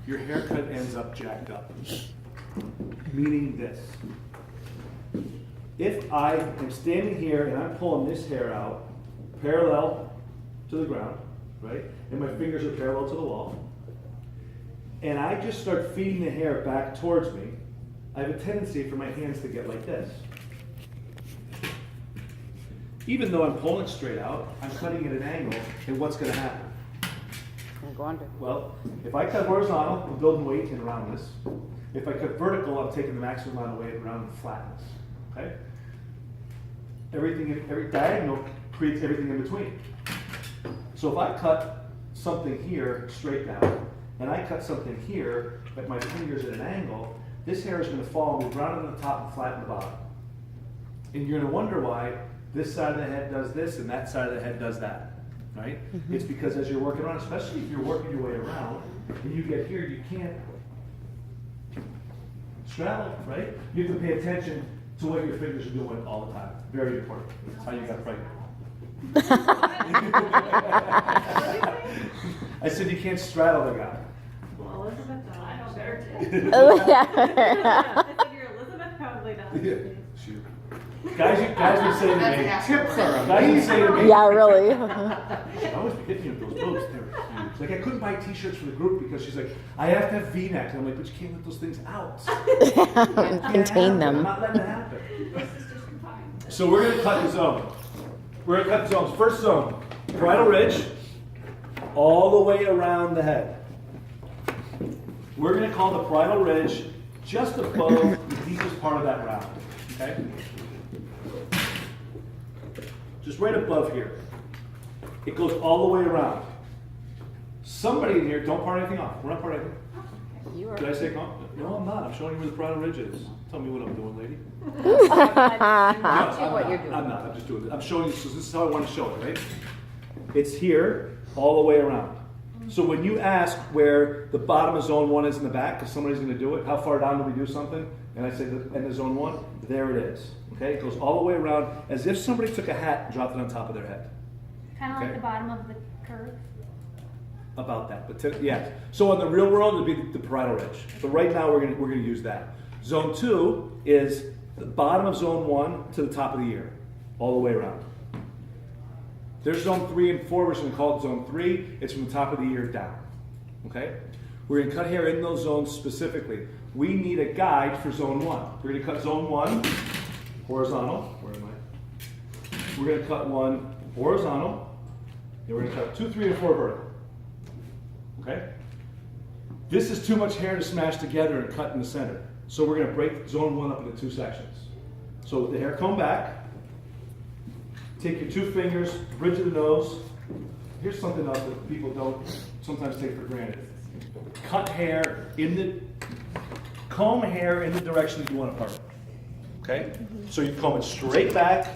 your haircut ends up jacked up. Meaning this. If I am standing here and I'm pulling this hair out parallel to the ground, right? And my fingers are parallel to the wall, and I just start feeding the hair back towards me, I have a tendency for my hands to get like this. Even though I'm pulling it straight out, I'm cutting at an angle, and what's going to happen? Well, if I cut horizontal, I'm building weight in roundness. If I cut vertical, I'm taking the maximum amount of weight around flatness. Okay? Every diagonal creates everything in between. So if I cut something here straight down, and I cut something here, but my fingers at an angle, this hair is going to fall and be round on the top and flat on the bottom. And you're going to wonder why this side of the head does this and that side of the head does that. Right? Mm-hmm. It's because as you're working around, especially if you're working your way around, and you get here, you can't straddle, right? You have to pay attention to what your fingers are doing all the time. Very important. That's how you got pregnant. I said you can't straddle the guy. Well, Elizabeth does. I know better too. I said you're Elizabeth probably does. Yeah. Shoot. Guys would say to me, tips are guys would say to me, yeah, really. I always be hitting you with those boobs. They were huge. Like I couldn't buy T-shirts for the group because she's like, I have to have V-necks. And I'm like, but you can't let those things out. Contain them. I'm not letting it happen. So we're going to cut the zone. We're going to cut the zones. First zone, parietal ridge, all the way around the head. We're going to call the parietal ridge just above the deepest part of that round. Okay? Just right above here. It goes all the way around. Somebody in here, don't part anything off. We're not parting anything. You are. Did I say no? No, I'm not. I'm showing you where the parietal ridge is. Tell me what I'm doing, lady. What you're doing. I'm not. I'm just doing it. I'm showing you. So this is how I want to show it, right? It's here all the way around. So when you ask where the bottom of zone 1 is in the back, because somebody's going to do it, how far down do we do something? And I say the end of zone 1, there it is. Okay, it goes all the way around as if somebody took a hat and dropped it on top of their head. Kind of like the bottom of the curve. About that, but yeah. So in the real world, it'd be the parietal ridge. But right now, we're gonna use that. Zone 2 is the bottom of zone 1 to the top of the ear, all the way around. There's zone 3 and 4. We're just gonna call it zone 3. It's from the top of the ear down. Okay. We're gonna cut hair in those zones specifically. We need a guide for zone 1. We're gonna cut zone 1 horizontal. Where am I? We're gonna cut 1 horizontal. And we're gonna cut 2, 3, and 4 vertical. Okay? This is too much hair to smash together and cut in the center. So we're going to break zone 1 up into 2 sections. So with the hair comb back, take your 2 fingers, bridge of the nose. Here's something else that people don't sometimes take for granted. Comb hair in the direction that you want to part. Okay? So you comb it straight back